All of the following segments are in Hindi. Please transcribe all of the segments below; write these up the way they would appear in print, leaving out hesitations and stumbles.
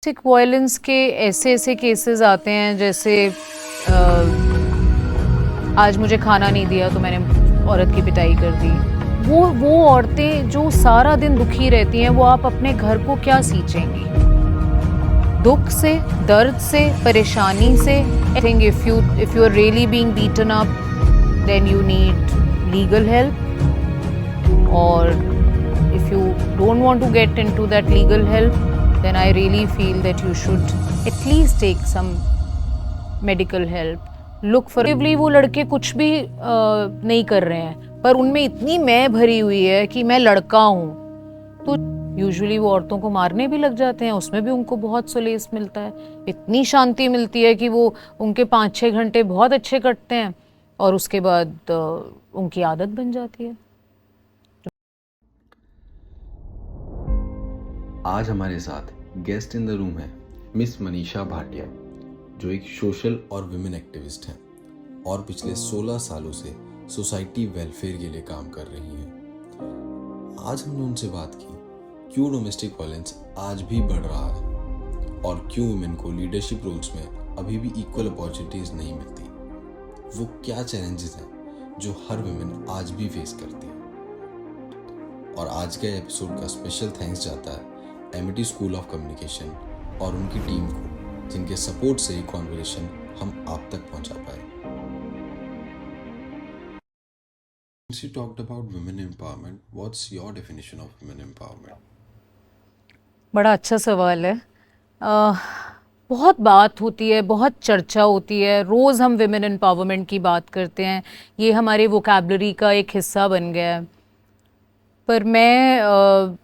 डोमेस्टिक वायलेंस के ऐसे ऐसे केसेस आते हैं जैसे आज मुझे खाना नहीं दिया तो मैंने औरत की पिटाई कर दी। वो औरतें जो सारा दिन दुखी रहती हैं, वो आप अपने घर को क्या सींचेंगी? दुख से, दर्द से, परेशानी से। I think if you are really being beaten up, then you need legal help, और if you don't want to get into that legal help, then I really feel that you should at least take some medical help. Look for वो लड़के कुछ भी नहीं कर रहे हैं, पर उनमें इतनी मैं भरी हुई है कि मैं लड़का हूँ, तो यूजुअली वो औरतों को मारने भी लग जाते हैं। उसमें भी उनको बहुत सुलेस मिलता है, इतनी शांति मिलती है कि वो उनके 5-6 घंटे बहुत अच्छे कटते हैं और उसके बाद उनकी आदत बन जाती है। आज हमारे साथ गेस्ट इन द रूम है मिस मनीषा भाटिया, जो एक सोशल और विमेन एक्टिविस्ट हैं और पिछले 16 सालों से सोसाइटी वेलफेयर के लिए काम कर रही हैं। आज हमने उनसे बात की क्यों डोमेस्टिक वायलेंस आज भी बढ़ रहा है और क्यों वुमेन को लीडरशिप रोल्स में अभी भी इक्वल अपॉर्चुनिटीज नहीं मिलती। वो क्या चैलेंजेस हैं जो हर वुमेन आज भी फेस करती है। और आज के एपिसोड का स्पेशल थैंक्स जाता है एमिटी स्कूल ऑफ कम्युनिकेशन और उनकी टीम को, जिनके सपोर्ट से ये कॉन्वर्सेशन हम आप तक पहुंचा पाए। Since you talked about women empowerment, what's your definition of women empowerment? बड़ा अच्छा सवाल है। बहुत बात होती है, बहुत चर्चा होती है, रोज़ हम विमेन एम्पावरमेंट की बात करते हैं, ये हमारे वोकैबलरी का एक हिस्सा बन गया है। पर मैं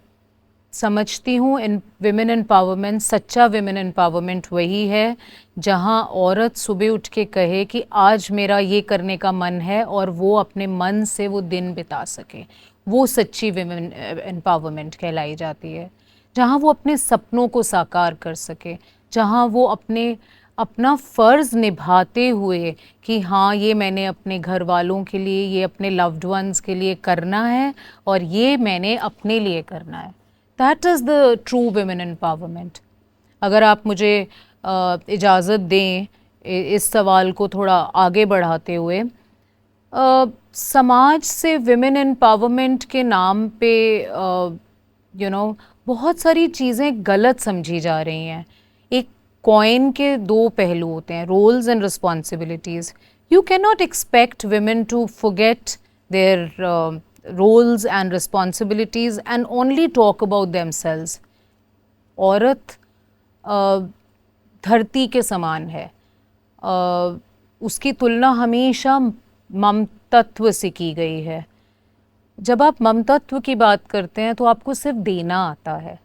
समझती हूँ इन विमेन एम्पावरमेंट, सच्चा विमेन एम्पावरमेंट वही है जहाँ औरत सुबह उठ के कहे कि आज मेरा ये करने का मन है और वो अपने मन से वो दिन बिता सके। वो सच्ची विमेन एम्पावरमेंट कहलाई जाती है, जहाँ वो अपने सपनों को साकार कर सके, जहाँ वो अपना फ़र्ज़ निभाते हुए कि हाँ, ये मैंने अपने घर वालों के लिए, ये अपने लव्ड वंस के लिए करना है और ये मैंने अपने लिए करना है। That is the true women empowerment. अगर आप मुझे इजाज़त दें इस सवाल को थोड़ा आगे बढ़ाते हुए, समाज से विमेन एम्पावरमेंट के नाम पे बहुत सारी चीज़ें गलत समझी जा रही हैं। एक कॉइन के दो पहलू होते हैं, roles and responsibilities. You can not expect women to forget their roles and responsibilities and only talk about themselves. औरत धरती के समान है, उसकी तुलना हमेशा ममतत्व से की गई है। जब आप ममतत्व की बात करते हैं तो आपको सिर्फ देना आता है।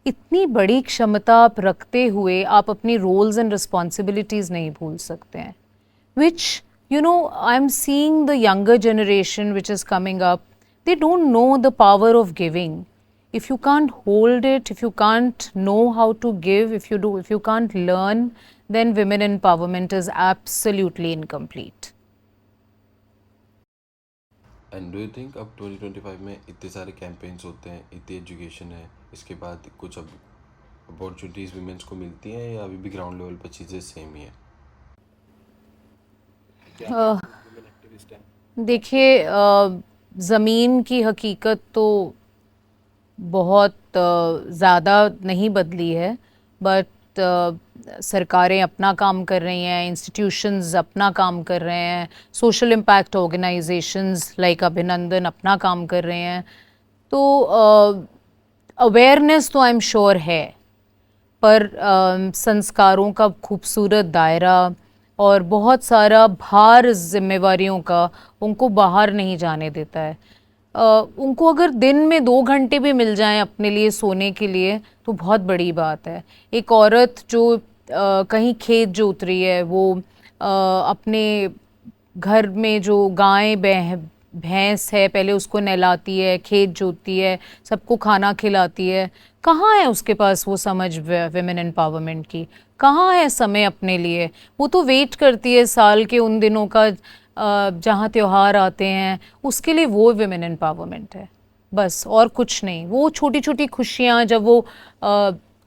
इतनी बड़ी क्षमता आप रखते हुए आप अपनी रोल्स एंड रिस्पॉन्सिबिलिटीज़ नहीं भूल सकते हैं, which I'm seeing the younger generation which is coming up. They don't know the power of giving. If you can't hold it, if you can't know how to give, if you can't learn, then women empowerment is absolutely incomplete. And do you think अब 2025 में इतने सारे कैंपेन्स होते हैं, इतनी एजुकेशन है, इसके बाद कुछ अब अपॉर्चुनिटीज़ वुमेन्स को मिलती हैं या अभी भी ग्राउंड लेवल पर चीज़ें सेम ही है? देखिए, ज़मीन की हकीकत तो बहुत ज़्यादा नहीं बदली है, बट सरकारें अपना काम कर रही हैं, इंस्टीट्यूशंस अपना काम कर रहे हैं, सोशल इम्पैक्ट ऑर्गेनाइजेशंस लाइक अभिनंदन अपना काम कर रहे हैं। तो अवेयरनेस तो आई एम श्योर है, पर संस्कारों का खूबसूरत दायरा और बहुत सारा भार जिम्मेवारियों का उनको बाहर नहीं जाने देता है। उनको अगर दिन में 2 घंटे भी मिल जाएं अपने लिए सोने के लिए तो बहुत बड़ी बात है। एक औरत जो कहीं खेत जोत रही है, वो अपने घर में जो गाय भैंस है पहले उसको नहलाती है, खेत जोतती है, सबको खाना खिलाती है। कहाँ है उसके पास वो समझ विमेन एम्पावरमेंट की? कहाँ है समय अपने लिए? वो तो वेट करती है साल के उन दिनों का जहाँ त्यौहार आते हैं, उसके लिए वो विमेन एम्पावरमेंट है, बस और कुछ नहीं। वो छोटी छोटी खुशियाँ जब वो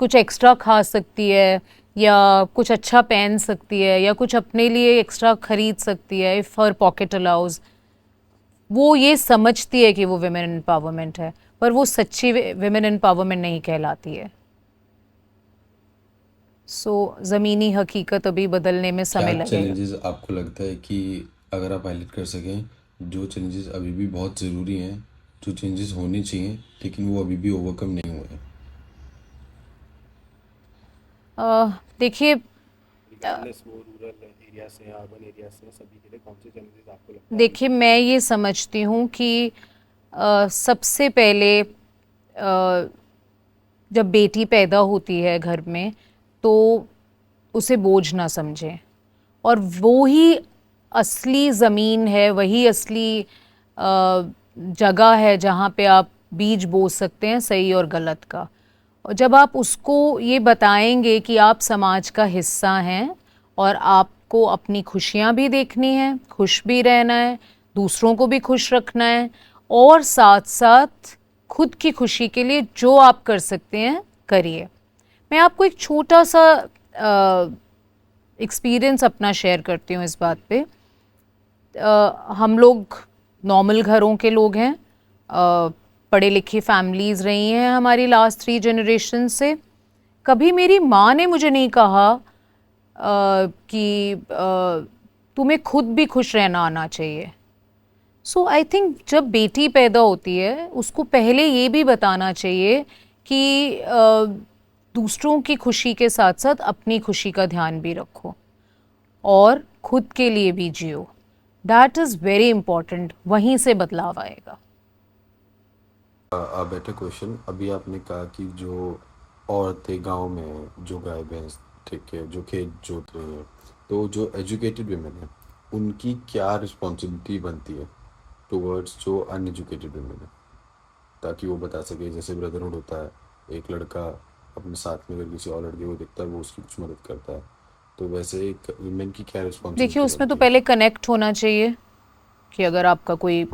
कुछ एक्स्ट्रा खा सकती है, या कुछ अच्छा पहन सकती है, या कुछ अपने लिए एक्स्ट्रा खरीद सकती है, इफ़ हर पॉकेट अलाउज, वो ये समझती है कि वो विमेन एम्पावरमेंट है, पर वो सच्ची विमेन एम्पावरमेंट नहीं कहलाती है। सो ज़मीनी हकीकत अभी बदलने में क्या समय लगेगा। चैलेंजेस आपको लगता है कि अगर आप हाईलाइट कर सकें, जो चेंजेस अभी भी बहुत ज़रूरी हैं, जो चेंजेस होने चाहिए लेकिन वो अभी भी ओवरकम नहीं हुए हैं? देखिए, रिगार्डलेस वो रूरल एरिया से हैं अर्बन एरिया से हैं, सभी के लिए कौन से चैलेंजेस आपको लगता है अभी देखिए मैं ये समझती हूँ कि सबसे पहले जब बेटी पैदा होती है घर में, तो उसे बोझ ना समझें, और वो ही असली ज़मीन है, वही असली जगह है जहाँ पे आप बीज बो सकते हैं सही और गलत का। और जब आप उसको ये बताएंगे कि आप समाज का हिस्सा हैं और आपको अपनी खुशियाँ भी देखनी हैं, खुश भी रहना है, दूसरों को भी खुश रखना है, और साथ साथ खुद की खुशी के लिए जो आप कर सकते हैं करिए। मैं आपको एक छोटा सा एक्सपीरियंस अपना शेयर करती हूँ इस बात पे। हम लोग नॉर्मल घरों के लोग हैं, पढ़े लिखी फैमिलीज़ रही हैं हमारी लास्ट 3 जनरेशन से। कभी मेरी माँ ने मुझे नहीं कहा कि तुम्हें खुद भी खुश रहना आना चाहिए। सो आई थिंक जब बेटी पैदा होती है उसको पहले ये भी बताना चाहिए कि दूसरों की खुशी के साथ साथ अपनी खुशी का ध्यान भी रखो और खुद के लिए भी जियो। दैट इज़ वेरी इंपॉर्टेंट, वहीं से बदलाव आएगा। अ बेटर क्वेश्चन, अभी आपने कहा कि जो औरतें गांव में हैं, जो गाय भैंस, ठीक है, जो खेत जोत रही हैं, तो जो एजुकेटेड विमेन हैं उनकी क्या रिस्पॉन्सिबिलिटी बनती है टुवर्ड्स जो अनएजुकेटेड विमेन है, ताकि वो बता सके, जैसे ब्रदरहुड होता है, एक लड़का अपने साथ में अगर किसी और लड़के को दिखता है वो उसकी कुछ मदद करता है, तो वैसे एक विमेन की क्या देखिए रिस्पॉन्सिबिलिटी उसमें तो बनती है? पहले कनेक्ट होना चाहिए कि अगर आपका कोई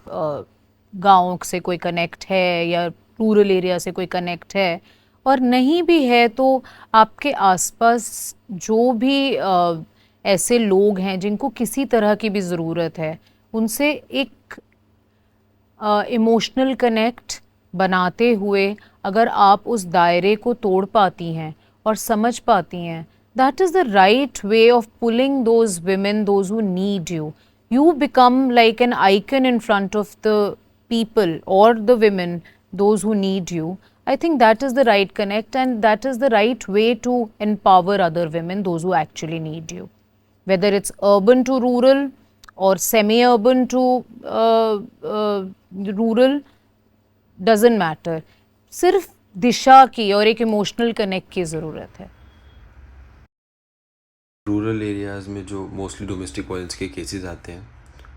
गांव से कोई कनेक्ट है या रूरल एरिया से कोई कनेक्ट है, और नहीं भी है तो आपके आसपास जो भी ऐसे लोग हैं जिनको किसी तरह की भी ज़रूरत है, उनसे एक इमोशनल कनेक्ट बनाते हुए अगर आप उस दायरे को तोड़ पाती हैं और समझ पाती हैं, that is the right way of pulling those women, those who need you. You become like an icon in front of the people or the women, those who need you. I think that is the right connect, and that is the right way to empower other women, those who actually need you. Whether it's urban to rural or semi-urban to rural, doesn't matter, सिर्फ दिशा की और एक इमोशनल कनेक्ट की ज़रूरत है। रूरल एरियाज़ में जो मोस्टली डोमेस्टिक वायलेंस के केसेस आते हैं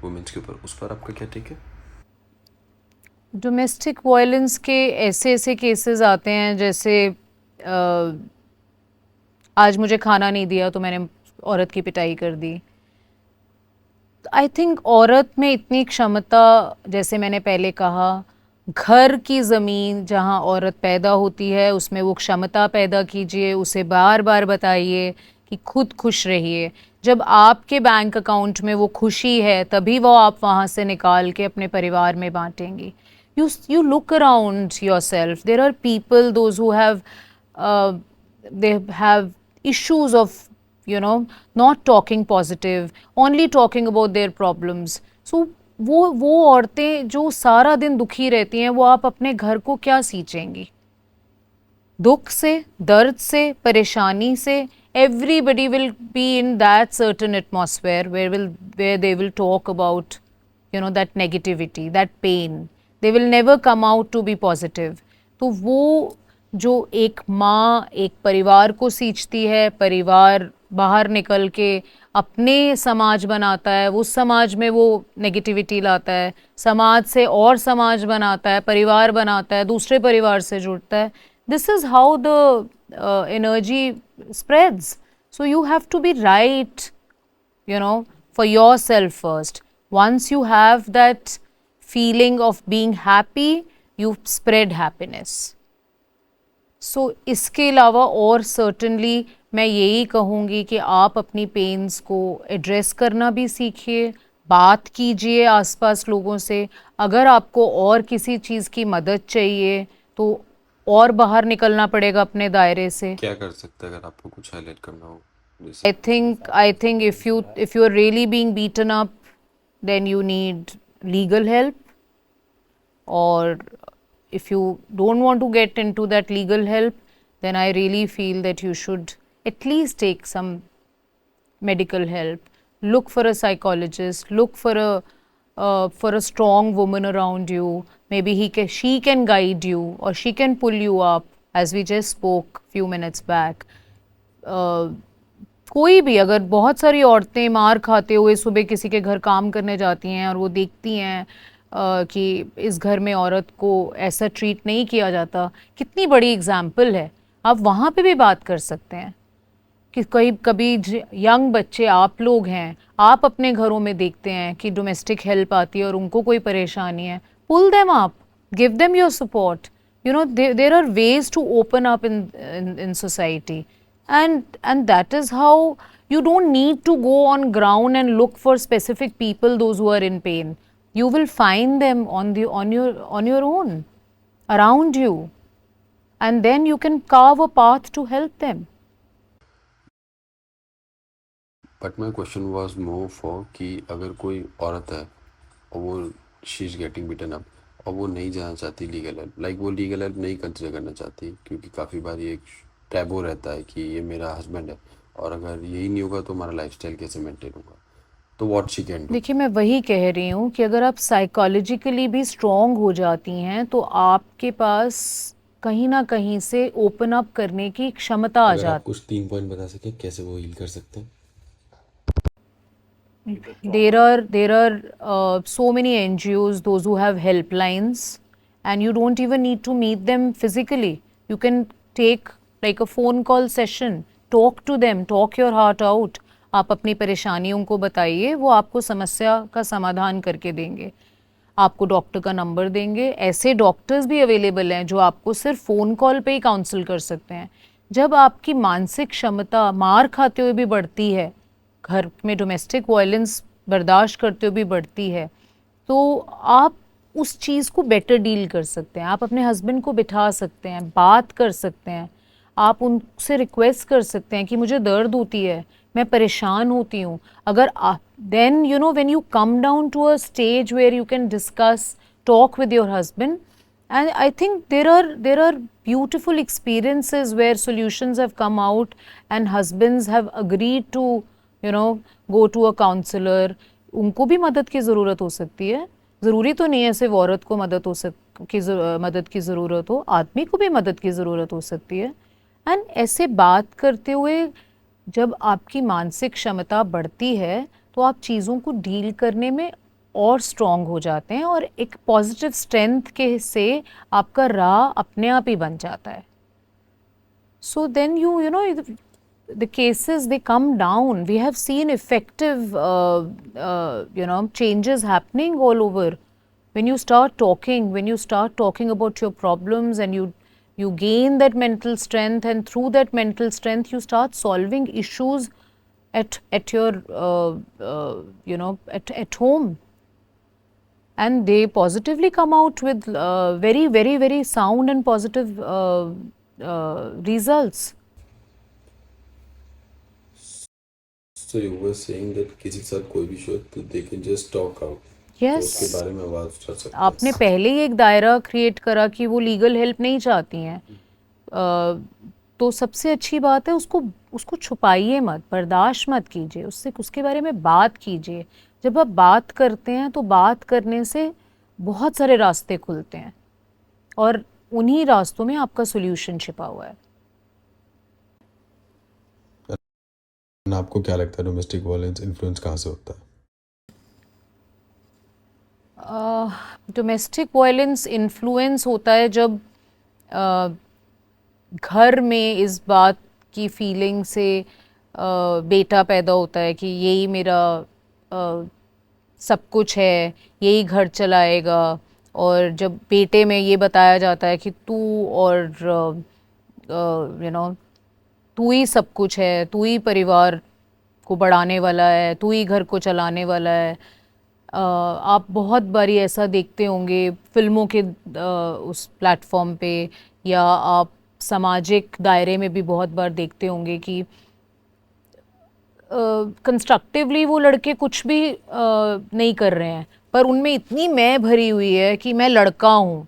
वुमेन्स के ऊपर, उस पर आपका क्या टेक है? डोमेस्टिक वायलेंस के ऐसे ऐसे केसेस आते हैं जैसे आज मुझे खाना नहीं दिया तो मैंने औरत की पिटाई कर दी। आई थिंक औरत में इतनी क्षमता, जैसे मैंने पहले कहा, घर की ज़मीन जहाँ औरत पैदा होती है उसमें वो क्षमता पैदा कीजिए, उसे बार बार बताइए कि खुद खुश रहिए। जब आपके बैंक अकाउंट में वो खुशी है तभी वो आप वहाँ से निकाल के अपने परिवार में बांटेंगी। You look around yourself, there are people, those who have they have issues of, not talking positive, only talking about their problems. So वो औरतें जो सारा दिन दुखी रहती हैं, वो आप अपने घर को क्या सींचेंगी? दुख से, दर्द से, परेशानी से, everybody will be in that certain atmosphere where they will talk about, that negativity, that pain. They will never come out to be positive. तो वो जो एक माँ एक परिवार को सींचती है, परिवार बाहर निकल के अपने समाज बनाता है, उस समाज में वो नेगेटिविटी लाता है, समाज से और समाज बनाता है, परिवार बनाता है, दूसरे परिवार से जुड़ता है। This is how the energy spreads. So you have to be right, for yourself first. Once you have that feeling of being happy, you spread happiness. इसके अलावा और सर्टनली मैं यही कहूँगी कि आप अपनी पेन्स को एड्रेस करना भी सीखिए, बात कीजिए आसपास लोगों से। अगर आपको और किसी चीज़ की मदद चाहिए तो और बाहर निकलना पड़ेगा अपने दायरे से। क्या कर सकते हैं अगर आपको कुछ हाईलाइट करना हो I जैसे? think I think if you're really being beaten up, then you need legal help. Or if you don't want to get into that legal help, then I really feel that you should at least take some medical help. Look for a psychologist. Look for a strong woman around you. Maybe she can guide you or she can pull you up, as we just spoke few minutes back. कोई भी, अगर बहुत सारी औरतें मार खाते हुए सुबह किसी के घर काम करने जाती हैं और वो देखती हैं कि इस घर में औरत को ऐसा ट्रीट नहीं किया जाता, कितनी बड़ी एग्जाम्पल है। आप वहाँ पे भी बात कर सकते हैं कि कई कभी यंग बच्चे आप लोग हैं, आप अपने घरों में देखते हैं कि डोमेस्टिक हेल्प आती है और उनको कोई परेशानी है, pull them up, give them your support. You know, there are ways to open up in society, and that is how you don't need to go on ground and look for specific people, those who are in pain. You will find them on your own, around you, and then you can carve a path to help them. But my question was more for कि अगर कोई औरत है और वो she is getting beaten up और वो नहीं जाना चाहती लीगल हेल्प, लाइक वो लीगल हेल्प नहीं कंसिडर करना चाहती क्योंकि काफ़ी बार ये एक टैबू रहता है कि ये मेरा हस्बैंड है और अगर यही नहीं होगा तो हमारा लाइफस्टाइल कैसे मेंटेन होगा, तो व्हाट शी कैन डू? देखिए, मैं वही कह रही हूँ कि अगर आप साइकोलॉजिकली भी स्ट्रांग हो जाती हैं तो आपके पास कहीं ना कहीं से ओपन अप करने की क्षमता आ अगर आप जाती कुछ 3 पॉइंट बता सकें कैसे वो हील कर सकते हैं? There are so many NGOs, those who have helplines, and you don't even need to meet them physically. You can take like a phone call session, talk to them, talk your heart out. आप अपनी परेशानियों को बताइए, वो आपको समस्या का समाधान करके देंगे, आपको डॉक्टर का नंबर देंगे। ऐसे डॉक्टर्स भी अवेलेबल हैं जो आपको सिर्फ फ़ोन कॉल पे ही काउंसल कर सकते हैं। जब आपकी मानसिक क्षमता मार खाते हुए भी बढ़ती है, घर में डोमेस्टिक वायलेंस बर्दाश्त करते हुए भी बढ़ती है, तो आप उस चीज़ को बेटर डील कर सकते हैं। आप अपने हस्बैंड को बिठा सकते हैं, बात कर सकते हैं, आप उनसे रिक्वेस्ट कर सकते हैं कि मुझे दर्द होती है, मैं परेशान होती हूँ। अगर आप then you know when you come down to a stage where you can discuss, talk with your husband, and I think there are beautiful experiences where solutions have come out and husbands have agreed to go to a counselor. उनको भी मदद की ज़रूरत हो सकती है, ज़रूरी तो नहीं है सिर्फ औरत को मदद की ज़रूरत हो, आदमी को भी मदद की ज़रूरत हो सकती है। एंड ऐसे बात करते हुए जब आपकी मानसिक क्षमता बढ़ती है तो आप चीज़ों को डील करने में और स्ट्रॉन्ग हो जाते हैं और एक पॉजिटिव स्ट्रेंथ के से आपका राह अपने आप ही बन जाता है। So then you know the cases, they come down. We have seen effective changes happening all over. When you start talking about your problems, and you gain that mental strength, and through that mental strength you start solving issues at your at home, and they positively come out with very very very sound and positive results. So you were saying that किसी के साथ कोई भी शो तो they can just talk out. Yes. तो उसके बारे में आवाज़ उठा सकते हैं। आपने पहले ही एक दायरा क्रिएट करा कि वो लीगल हेल्प नहीं चाहती हैं, तो सबसे अच्छी बात है उसको छुपाइए मत, बर्दाश्त मत कीजिए, उसके बारे में बात कीजिए। जब आप बात करते हैं तो बात करने से बहुत सारे रास्ते खुलते हैं और उन्हीं रास्तों में आपका सोल्यूशन छिपा हुआ है। आपको क्या लगता है डोमेस्टिक वायलेंस इन्फ्लुएंस कहाँ से होता है? डोमेस्टिक वायलेंस इन्फ्लुएंस होता है जब घर में इस बात की फीलिंग से बेटा पैदा होता है कि यही मेरा सब कुछ है, यही घर चलाएगा, और जब बेटे में ये बताया जाता है कि तू और यू नो तू ही सब कुछ है, तू ही परिवार को बढ़ाने वाला है, तू ही घर को चलाने वाला है। आप बहुत बारी ऐसा देखते होंगे फिल्मों के उस प्लेटफॉर्म पे, या आप सामाजिक दायरे में भी बहुत बार देखते होंगे कि कंस्ट्रक्टिवली वो लड़के कुछ भी नहीं कर रहे हैं, पर उनमें इतनी मैं भरी हुई है कि मैं लड़का हूँ।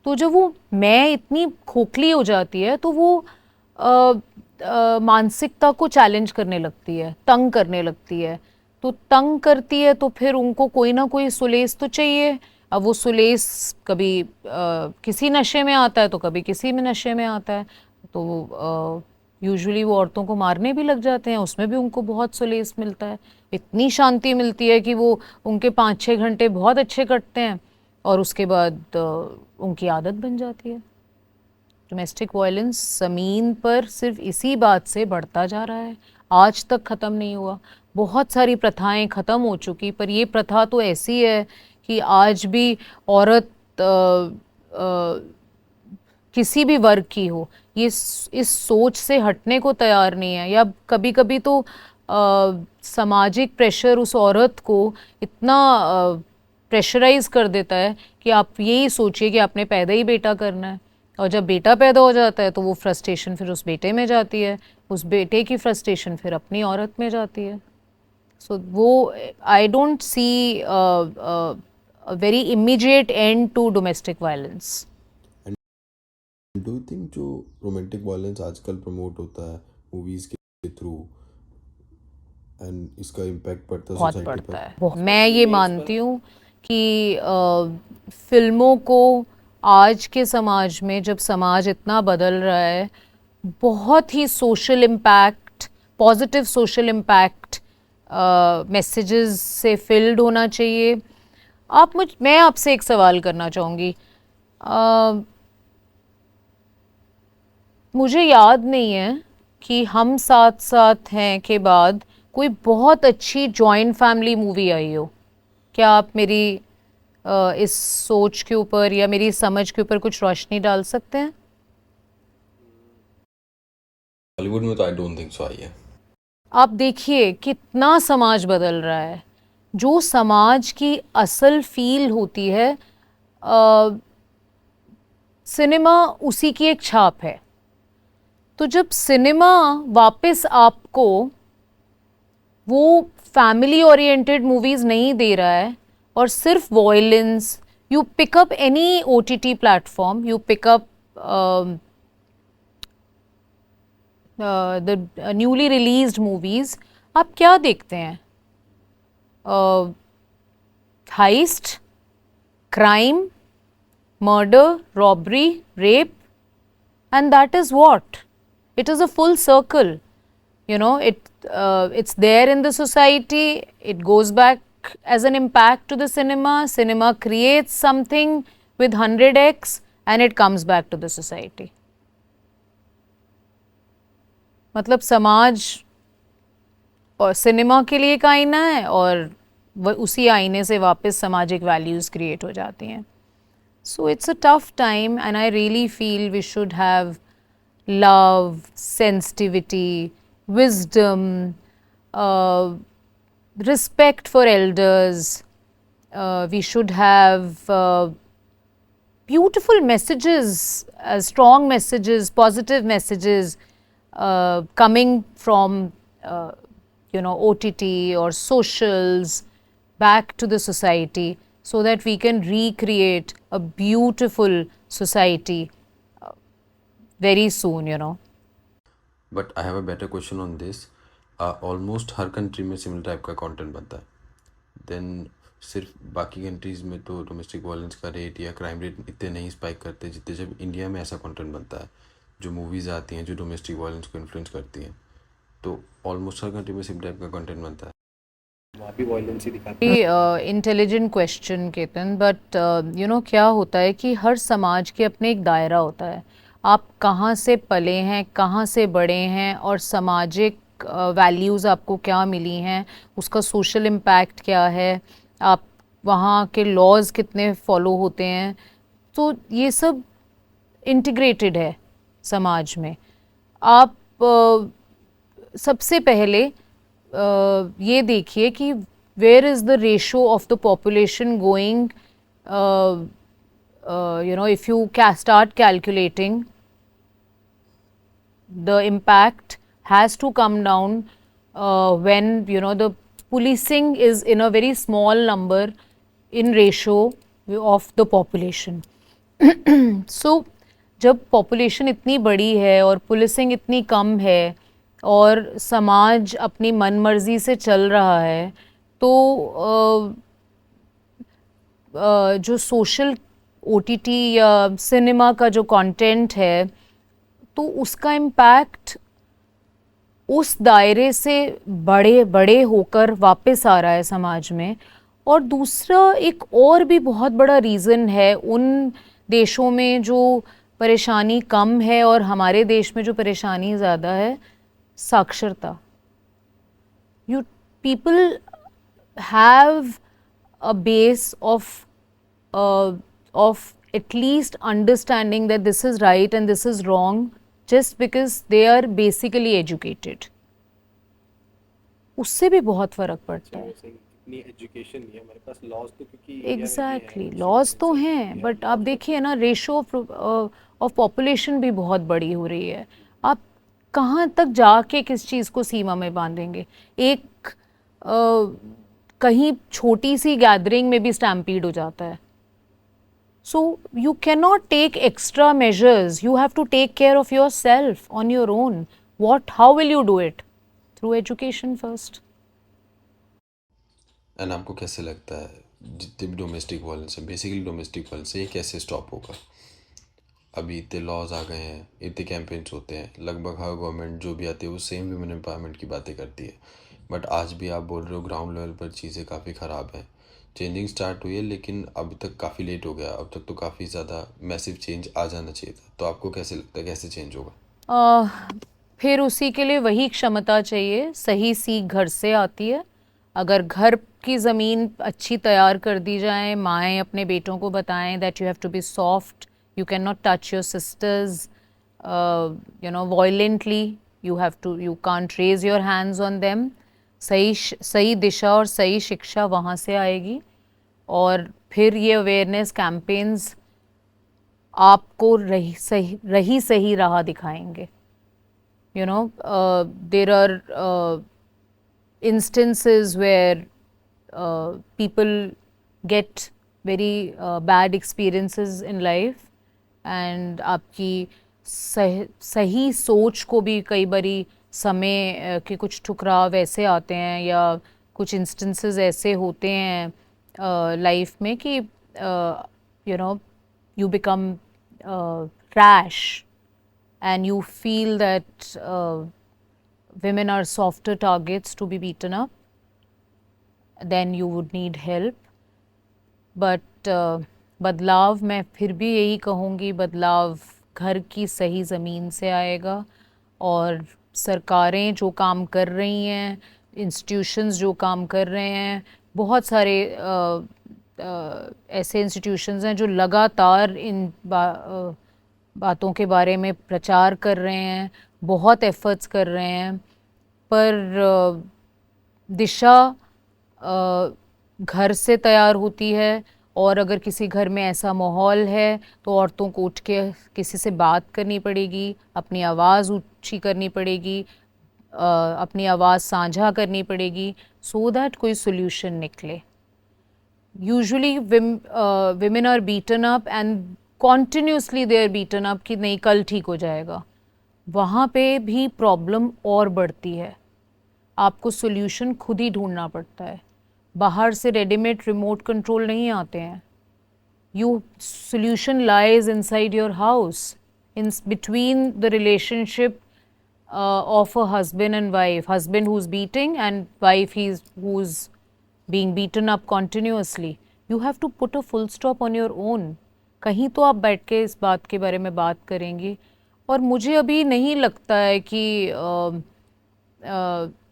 तो जब वो मैं इतनी खोखली हो जाती है तो वो मानसिकता को चैलेंज करने लगती है, तंग करने लगती है। तो तंग करती है तो फिर उनको कोई ना कोई सुलेस तो चाहिए। अब वो सुलेस कभी किसी नशे में आता है तो कभी किसी में नशे में आता है। तो यूजुअली वो औरतों को मारने भी लग जाते हैं, उसमें भी उनको बहुत सुलेस मिलता है, इतनी शांति मिलती है कि वो उनके 5-6 घंटे बहुत अच्छे कटते हैं और उसके बाद उनकी आदत बन जाती है। डोमेस्टिक वायलेंस ज़मीन पर सिर्फ इसी बात से बढ़ता जा रहा है, आज तक ख़त्म नहीं हुआ। बहुत सारी प्रथाएं ख़त्म हो चुकी, पर ये प्रथा तो ऐसी है कि आज भी औरत किसी भी वर्ग की हो, ये इस सोच से हटने को तैयार नहीं है। या कभी कभी तो सामाजिक प्रेशर उस औरत को इतना प्रेशराइज कर देता है कि आप यही सोचिए कि आपने पैदा ही बेटा करना है, और जब बेटा पैदा हो जाता है तो वो फ्रस्ट्रेशन फिर उस बेटे में जाती है, उस बेटे की फ्रस्ट्रेशन फिर अपनी औरत में जाती है। सो वो I don't see a very immediate end to domestic violence. Do you think जो रोमांटिक वायलेंस आजकल प्रमोट होता है मूवीज के थ्रू एंड इसका इम्पैक्ट पड़ता है बहुत सोसाइटी पड़ता पर? है। मैं ये मानती हूँ कि फिल्मों को आज के समाज में, जब समाज इतना बदल रहा है, बहुत ही social impact, positive social impact messages से फिल्ड होना चाहिए। मैं आपसे एक सवाल करना चाहूँगी। मुझे याद नहीं है कि हम साथ साथ हैं के बाद कोई बहुत अच्छी जॉइंट फैमिली मूवी आई हो। क्या आप मेरी इस सोच के ऊपर या मेरी समझ के ऊपर कुछ रोशनी डाल सकते हैं? बॉलीवुड में तो आई डोंट थिंक सो आई है। आप देखिए कितना समाज बदल रहा है। जो समाज की असल फील होती है, सिनेमा उसी की एक छाप है। तो जब सिनेमा वापस आपको वो फैमिली ओरिएंटेड मूवीज़ नहीं दे रहा है और सिर्फ violence, you pick up any OTT platform, you pick up the newly released movies, आप क्या देखते हैं? Heist, crime, murder, robbery, rape, and that is what? It is a full circle. You know, it's there in the society, it goes back as an impact to the cinema. Cinema creates something with 100x and it comes back to the society. मतलब समाज और सिनेमा के लिए एक आईना है और उसी आईने से वापस सामाजिक वैल्यूज़ क्रिएट हो जाती हैं। So it's a tough time, and I really feel we should have love, sensitivity, wisdom, respect for elders. We should have beautiful messages, strong messages, positive messages coming from OTT or socials back to the society, so that we can recreate a beautiful society very soon, but I have a better question on this. Almost her country में सिमिलर टाइप का कंटेंट बनता है, देन सिर्फ बाकी कंट्रीज़ में तो डोमेस्टिक वायलेंस का रेट या क्राइम रेट इतने नहीं स्पाइक करते जितने जब इंडिया में ऐसा कंटेंट बनता है, जो मूवीज़ आती हैं जो डोमेस्टिक वायलेंस को इन्फ्लुएंस करती हैं। तो ऑलमोस्ट हर कंट्री में सिमिलर टाइप का कंटेंट बनता है, वहाँ भी वायलेंस ही दिखाते हैं। इंटेलिजेंट क्वेश्चन केतन, बट क्या होता है कि हर समाज के अपने एक दायरा होता है। आप कहाँ से पले हैं, कहाँ से बड़े हैं, और सामाजिक वैल्यूज़ आपको क्या मिली हैं, उसका सोशल इम्पैक्ट क्या है, आप वहाँ के लॉज कितने फॉलो होते हैं। तो ये सब इंटीग्रेटेड है समाज में। आप सबसे पहले ये देखिए कि where is the ratio of the population going, if you start calculating, the impact has to come down when the policing is in a very small number in ratio of the population. So जब पॉपुलेशन इतनी बड़ी है और पुलिसिंग इतनी कम है और समाज अपनी मनमर्जी से चल रहा है, तो जो सोशल ओटीटी या सिनेमा का जो कंटेंट है, तो उसका इम्पैक्ट उस दायरे से बड़े बड़े होकर वापस आ रहा है समाज में। और दूसरा एक और भी बहुत बड़ा रीज़न है उन देशों में जो परेशानी कम है और हमारे देश में जो परेशानी ज़्यादा है, साक्षरता। You people have a base of at least understanding that this is right and this is wrong just because they are basically educated. उससे भी बहुत फ़र्क पड़ता है। इतनी एजुकेशन नहीं है हमारे पास, लॉज तो क्योंकि इंडिया में भी एग्जैक्टली, है, लॉज तो हैं, बट आप देखिए ना, रेशो ऑफ पॉपुलेशन भी बहुत बड़ी हो रही है। आप कहाँ तक जाके किस चीज़ को सीमा में बांधेंगे? एक कहीं छोटी सी गैदरिंग में भी स्टैम्पीड हो जाता है। So you cannot take extra measures. You have to take care of yourself on your own. How will you do it? Through education first. And आपको कैसे लगता है जितने भी डोमेस्टिक वायलेंस है, बेसिकली डोमेस्टिक वायलेंस है, ये कैसे स्टॉप होगा? अभी इतने लॉज आ गए हैं, इतने कैंपेन्स होते हैं, लगभग हर गवर्नमेंट जो भी आती है वो सेम वुमेन एम्पावरमेंट की बातें करती है, बट आज भी आप बोल रहे हो ग्राउंड लेवल पर चीज़ें काफ़ी ख़राब हैं। चेंजिंग स्टार्ट हुई है लेकिन अभी तक काफ़ी लेट हो गया, अब तक तो काफ़ी ज़्यादा मैसिव चेंज आ जाना चाहिए था। तो आपको कैसे लगता है कैसे चेंज होगा? फिर उसी के लिए वही क्षमता चाहिए। सही सीख घर से आती है। अगर घर की ज़मीन अच्छी तैयार कर दी जाए, माएँ अपने बेटों को बताएं that you have to be soft, you cannot touch your sisters violently, you can't raise your hands on them. सही दिशा और सही शिक्षा वहाँ से आएगी। और फिर ये अवेयरनेस कैंपेन्स आपको सही राह दिखाएंगे। there are instances where people get very bad experiences in life, and आपकी सही सोच को भी कई बारी समय के कुछ ठुकराव ऐसे आते हैं या कुछ इंस्टेंसेस ऐसे होते हैं लाइफ में कि you become rash and you feel that women are softer targets to be beaten up, then you would need help. But बदलाव, मैं फिर भी यही कहूँगी, बदलाव घर की सही ज़मीन से आएगा। और सरकारें जो काम कर रही हैं, इंस्टीट्यूशंस जो काम कर रहे हैं, बहुत सारे ऐसे इंस्टीट्यूशंस हैं जो लगातार इन बातों के बारे में प्रचार कर रहे हैं, बहुत एफर्ट्स कर रहे हैं, पर दिशा घर से तैयार होती है। और अगर किसी घर में ऐसा माहौल है तो औरतों को उठ के किसी से बात करनी पड़ेगी, अपनी आवाज़ ऊंची करनी पड़ेगी, अपनी आवाज़ साझा करनी पड़ेगी, सो दैट कोई सोल्यूशन निकले। Usually women are beaten up and continuously they are beaten up कि नहीं कल ठीक हो जाएगा। वहाँ पे भी प्रॉब्लम और बढ़ती है। आपको सोल्यूशन खुद ही ढूंढना पड़ता है। बाहर से रेडीमेड रिमोट कंट्रोल नहीं आते हैं। Solution lies inside your house, in between the relationship of a husband and wife, husband who's beating and wife who's being beaten up continuously. You have to put a full stop on your own. कहीं तो आप बैठ के इस बात के बारे में बात करेंगी। और मुझे अभी नहीं लगता है कि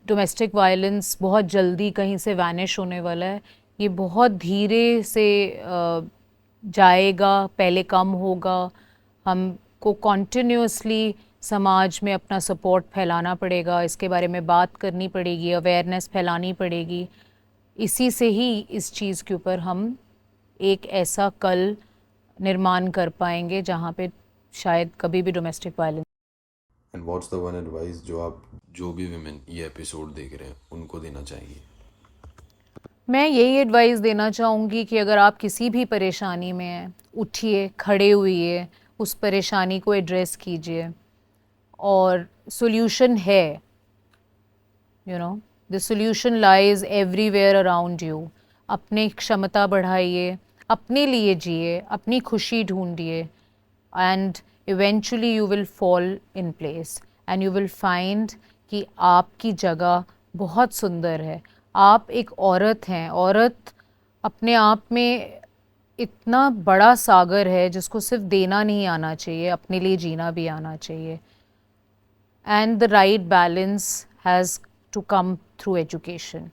डोमेस्टिक वायलेंस बहुत जल्दी कहीं से वैनिश होने वाला है। ये बहुत धीरे से जाएगा, पहले कम होगा। हम को कॉन्टिन्यूसली समाज में अपना सपोर्ट फैलाना पड़ेगा, इसके बारे में बात करनी पड़ेगी, अवेयरनेस फैलानी पड़ेगी। इसी से ही इस चीज़ के ऊपर हम एक ऐसा कल निर्माण कर पाएंगे जहाँ पे शायद कभी भी domestic violence. And what's the one advice जो आप जो भी विमेन ये एपिसोड देख रहे हैं उनको देना चाहिए? मैं यही एडवाइस देना चाहूँगी कि अगर आप किसी भी परेशानी में हैं, उठिए, खड़े हुइए, उस परेशानी को एड्रेस कीजिए और सॉल्यूशन है। You know, the solution lies everywhere around you. अपनी क्षमता बढ़ाइए, अपने लिए जिए, अपनी खुशी ढूंढिए and eventually you will fall in place and you will find कि आपकी जगह बहुत सुंदर है। आप एक औरत हैं। औरत अपने आप में इतना बड़ा सागर है जिसको सिर्फ देना नहीं आना चाहिए, अपने लिए जीना भी आना चाहिए। And the right balance has to come through education.